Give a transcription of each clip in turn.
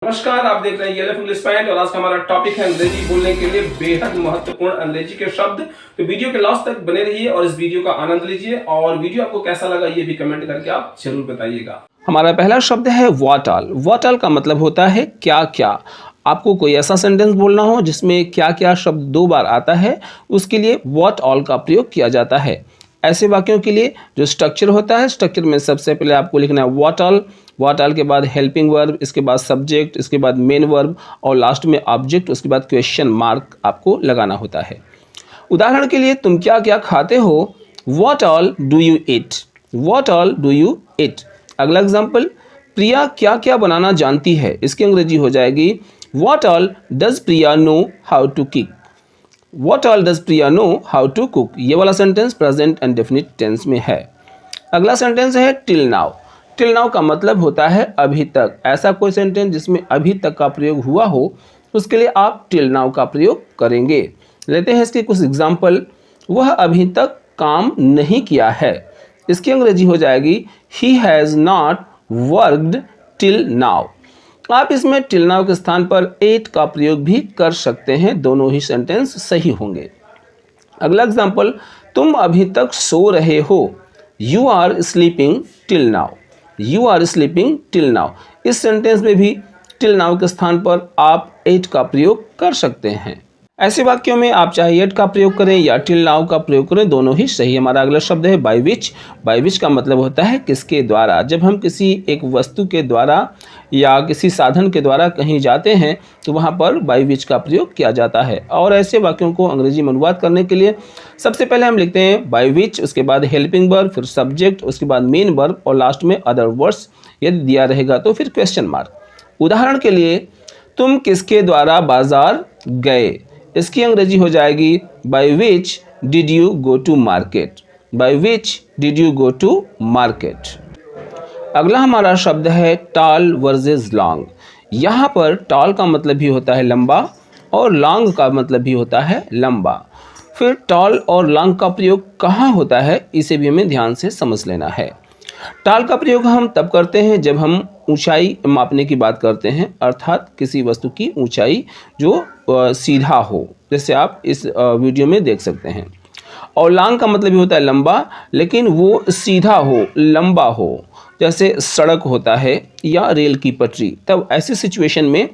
नमस्कार, आप देख रहे हैं येलो इंग्लिश पॉइंट और आज का हमारा टॉपिक है अंग्रेजी बोलने के लिए बेहद महत्वपूर्ण अंग्रेजी के शब्द। तो वीडियो के लास्ट तक बने रहिए और इस वीडियो का आनंद लीजिए और वीडियो आपको कैसा लगा ये भी कमेंट करके आप जरूर बताइएगा। हमारा पहला शब्द है व्हाट ऑल। व्हाट ऑल का मतलब होता है क्या क्या। आपको कोई ऐसा सेंटेंस बोलना हो जिसमें क्या क्या शब्द दो बार आता है, उसके लिए व्हाट ऑल का प्रयोग किया जाता है। ऐसे वाक्यों के लिए जो स्ट्रक्चर होता है, स्ट्रक्चर में सबसे पहले आपको लिखना है व्हाट ऑल। व्हाट ऑल के बाद हेल्पिंग वर्ब, इसके बाद सब्जेक्ट, इसके बाद मेन वर्ब और लास्ट में ऑब्जेक्ट, उसके बाद क्वेश्चन मार्क आपको लगाना होता है। उदाहरण के लिए, तुम क्या क्या खाते हो? What all do you eat? What all do you eat? अगला एग्जाम्पल, प्रिया क्या क्या बनाना जानती है? इसकी अंग्रेजी हो जाएगी what all does Priya know how to cook? What all does Priya know how to cook? ये वाला sentence present and definite tense में है। अगला सेंटेंस है टिल नाउ। टिल नाउ का मतलब होता है अभी तक। ऐसा कोई सेंटेंस जिसमें अभी तक का प्रयोग हुआ हो, उसके लिए आप टिल नाउ का प्रयोग करेंगे। लेते हैं इसके कुछ एग्जाम्पल। वह अभी तक काम नहीं किया है। इसकी अंग्रेजी हो जाएगी He has not worked till now। आप इसमें टिल नाउ के स्थान पर एट का प्रयोग भी कर सकते हैं, दोनों ही सेंटेंस सही होंगे। अगला एग्जाम्पल, तुम अभी तक सो रहे हो। You are sleeping till now. You are sleeping till now. इस सेंटेंस में भी टिल नाउ के स्थान पर आप एट का प्रयोग कर सकते हैं। ऐसे वाक्यों में आप चाहे एट का प्रयोग करें या टिल नाउ का प्रयोग करें, दोनों ही सही। हमारा अगला शब्द है बाय विच। बाय विच का मतलब होता है किसके द्वारा। जब हम किसी एक वस्तु के द्वारा या किसी साधन के द्वारा कहीं जाते हैं तो वहाँ पर बाय विच का प्रयोग किया जाता है। और ऐसे वाक्यों को अंग्रेजी में अनुवाद करने के लिए सबसे पहले हम लिखते हैं बाय विच, उसके बाद हेल्पिंग वर्ब, फिर सब्जेक्ट, उसके बाद मेन वर्ब और लास्ट में अदर वर्ड्स यदि दिया रहेगा तो फिर क्वेश्चन मार्क। उदाहरण के लिए, तुम किसके द्वारा बाजार गए? इसकी अंग्रेजी हो जाएगी by which did you go to market? By which did you go to market? अगला हमारा शब्द है टॉल वर्सेस लॉन्ग। यहाँ पर टॉल का मतलब भी होता है लंबा और लॉन्ग का मतलब भी होता है लंबा। फिर टॉल और लॉन्ग का प्रयोग कहाँ होता है, इसे भी हमें ध्यान से समझ लेना है। टॉल का प्रयोग हम तब करते हैं जब हम ऊंचाई मापने की बात करते हैं, अर्थात किसी वस्तु की ऊंचाई जो सीधा हो, जैसे आप इस वीडियो में देख सकते हैं। और लॉन्ग का मतलब भी होता है लंबा, लेकिन वो सीधा हो, लंबा हो, जैसे सड़क होता है या रेल की पटरी। तब ऐसी सिचुएशन में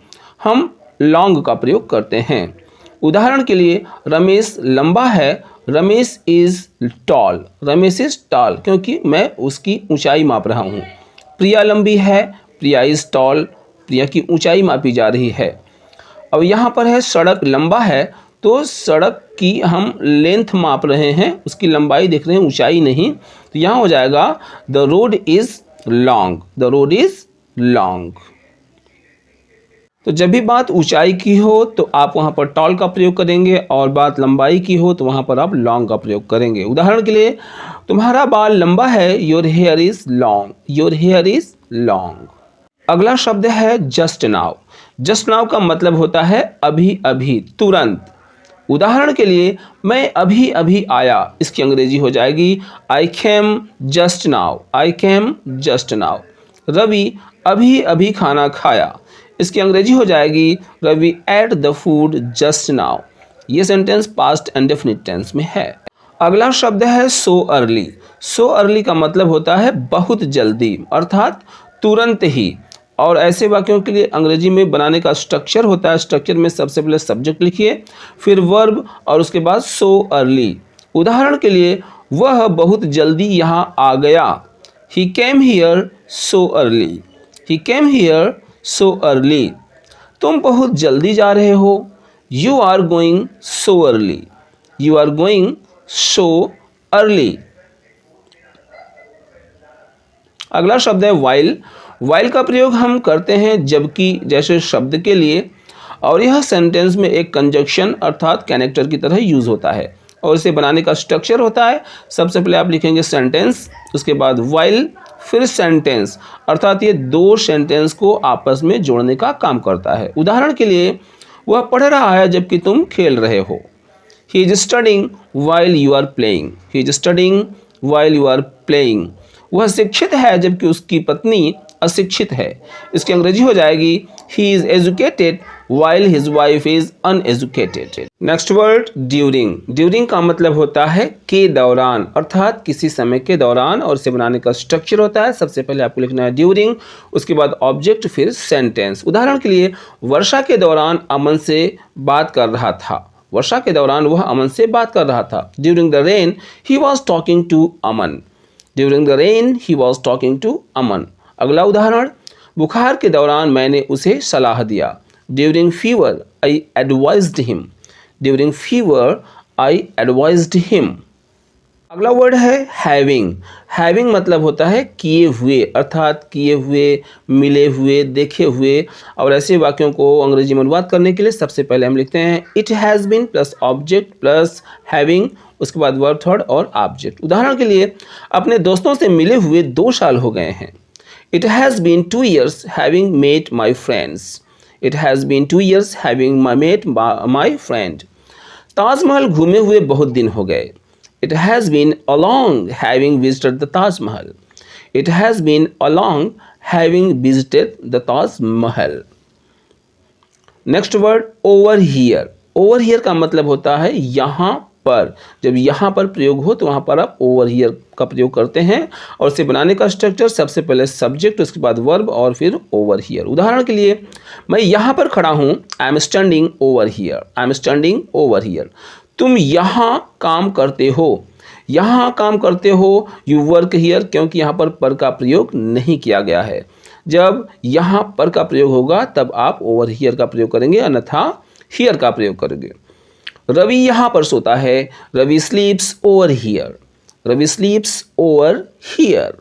हम लॉन्ग का प्रयोग करते हैं। उदाहरण के लिए, रमेश लंबा है। Ramesh is tall. Ramesh is tall क्योंकि मैं उसकी ऊंचाई माप रहा हूँ। प्रिया लंबी है। प्रिया इज़ टॉल। प्रिया की ऊंचाई मापी जा रही है। अब यहाँ पर है सड़क लंबा है, तो सड़क की हम लेंथ माप रहे हैं, उसकी लंबाई देख रहे हैं, ऊंचाई नहीं। तो यहाँ हो जाएगा the road is long. The road is long. तो जब भी बात ऊंचाई की हो तो आप वहाँ पर टॉल का प्रयोग करेंगे और बात लंबाई की हो तो वहाँ पर आप लॉन्ग का प्रयोग करेंगे। उदाहरण के लिए, तुम्हारा बाल लंबा है। Your here is long. Your here is long. अगला शब्द है जस्ट नाउ। जस्ट नाउ का मतलब होता है अभी अभी, तुरंत। उदाहरण के लिए, मैं अभी अभी आया। इसकी अंग्रेजी हो जाएगी I came just now. I came just now. Ravi अभी अभी खाना खाया। इसकी अंग्रेजी हो जाएगी Ravi ate the food just now. ये sentence past and definite tense में है। अगला शब्द है सो अर्ली। सो अर्ली का मतलब होता है बहुत जल्दी, अर्थात तुरंत ही। और ऐसे वाक्यों के लिए अंग्रेजी में बनाने का स्ट्रक्चर होता है। स्ट्रक्चर में सबसे पहले सब्जेक्ट लिखिए, फिर वर्ब और उसके बाद सो अर्ली। उदाहरण के लिए, वह बहुत जल्दी यहाँ आ गया। He came here so early. He came here so early. तुम बहुत जल्दी जा रहे हो। You are going so early. You are going so early. अगला शब्द है वाइल। वाइल का प्रयोग हम करते हैं जबकि जैसे शब्द के लिए, और यह सेंटेंस में एक कंजक्शन अर्थात कैरेक्टर की तरह यूज होता है। और इसे बनाने का स्ट्रक्चर होता है, सबसे पहले आप लिखेंगे सेंटेंस, उसके बाद वाइल, फिर सेंटेंस, अर्थात ये दो सेंटेंस को आपस में जोड़ने का काम करता है। उदाहरण के लिए, वह पढ़ रहा है जबकि तुम खेल रहे हो। He is studying while you are playing. He is studying while you are playing. वह शिक्षित है जबकि उसकी पत्नी अशिक्षित है। इसकी अंग्रेजी हो जाएगी He is educated while his wife is uneducated. Next word during. During का मतलब होता है के दौरान, अर्थात किसी समय के दौरान, और इसे बनाने का स्ट्रक्चर होता है सबसे पहले आपको लिखना है ड्यूरिंग, उसके बाद ऑब्जेक्ट, फिर सेंटेंस। उदाहरण के लिए वर्षा के दौरान अमन से बात कर रहा था। वर्षा के दौरान वह अमन से बात कर रहा था। During the rain he was talking to Aman. During the rain he was talking to Aman. अगला उदाहरण, बुखार के दौरान मैंने उसे सलाह दिया। During fever I advised him. During fever I advised him. अगला वर्ड है हैविंग। हैविंग मतलब होता है किए हुए, अर्थात किए हुए, मिले हुए, देखे हुए। और ऐसे वाक्यों को अंग्रेजी में अनुवाद करने के लिए सबसे पहले हम लिखते हैं it has been plus object plus having, उसके बाद वर्ब थर्ड और ऑब्जेक्ट। उदाहरण के लिए, अपने दोस्तों से मिले हुए 2 साल हो गए हैं। It has been 2 years having met my friends. It has been 2 years having met my friend. Taj Mahal घूमे हुए बहुत दिन हो गए। It has been a long having visited the Taj Mahal. It has been a long having visited the Taj Mahal. Next word over here. Over here का मतलब होता है यहाँ पर। जब यहाँ पर प्रयोग हो तो वहाँ पर आप over here का प्रयोग करते हैं। और इसे बनाने का स्ट्रक्चर सबसे पहले सब्जेक्ट, उसके बाद वर्ब और फिर over here। उदाहरण के लिए, मैं यहाँ पर खड़ा हूँ। I am standing over here. I am standing over here. तुम यहाँ काम करते हो। यहाँ काम करते हो, यू वर्क हियर, क्योंकि यहाँ पर का प्रयोग नहीं किया गया है। जब यहाँ पर का प्रयोग होगा तब आप ओवर हियर का प्रयोग करेंगे, अन्यथा हियर का प्रयोग करेंगे। रवि यहाँ पर सोता है। Ravi sleeps over here. Ravi sleeps over here.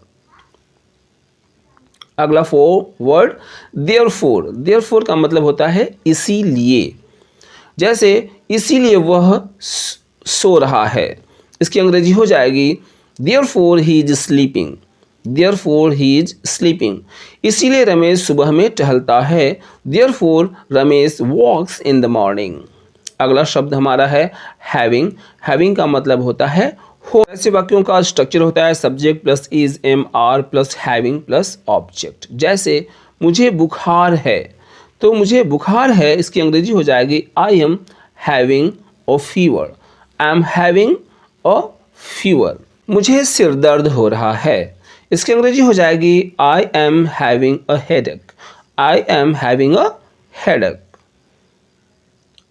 अगला वर्ड देयरफॉर। देयरफॉर का मतलब होता है इसीलिए। जैसे इसीलिए वह सो रहा है, इसकी अंग्रेजी हो जाएगी therefore he is sleeping. Therefore he is sleeping. इसीलिए रमेश सुबह में टहलता है। Therefore Ramesh walks in the morning. अगला शब्द हमारा है हैविंग। हैविंग का मतलब होता है हो। ऐसे वाक्यों का स्ट्रक्चर होता है subject plus is am are plus having plus object. जैसे मुझे बुखार है, तो मुझे बुखार है, इसकी अंग्रेजी हो जाएगी I am having a fever. I am having a fever. मुझे सिर दर्द हो रहा है, इसकी अंग्रेजी हो जाएगी I am having a headache. I am having a headache.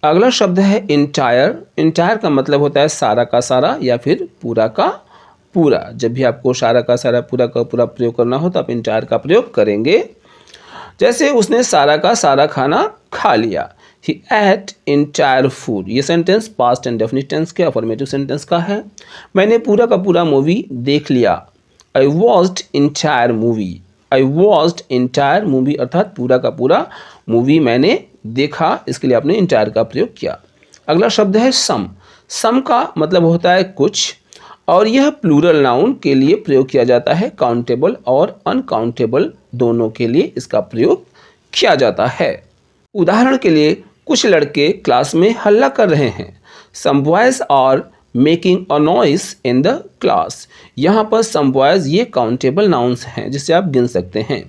अगला शब्द है इंटायर। इंटायर का मतलब होता है सारा का सारा या फिर पूरा का पूरा। जब भी आपको सारा का सारा, पूरा का पूरा प्रयोग करना हो तो आप इंटायर का प्रयोग करेंगे। जैसे उसने सारा का सारा खाना खा लिया। He ate entire food। ये sentence past and definite tense के अफर्मेटिव सेंटेंस का है। मैंने पूरा का पूरा मूवी देख लिया। I watched entire movie। I watched entire movie अर्थात पूरा का पूरा मूवी मैंने देखा, इसके लिए आपने entire का प्रयोग किया। अगला शब्द है सम। सम का मतलब होता है कुछ, और यह प्लूरल नाउन के लिए प्रयोग किया जाता है। काउंटेबल और अनकाउंटेबल दोनों के लिए इसका प्रयोग किया जाता है। उदाहरण के लिए, कुछ लड़के क्लास में हल्ला कर रहे हैं। Some boys are making a noise in the class. यहाँ पर सम बॉयज ये काउंटेबल नाउन्स हैं जिसे आप गिन सकते हैं।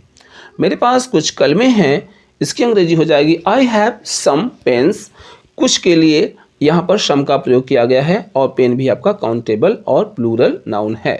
मेरे पास कुछ कलमें हैं, इसकी अंग्रेजी हो जाएगी आई हैव सम पेन्स। कुछ के लिए यहाँ पर सम का प्रयोग किया गया है, और पेन भी आपका काउंटेबल और प्लूरल नाउन है।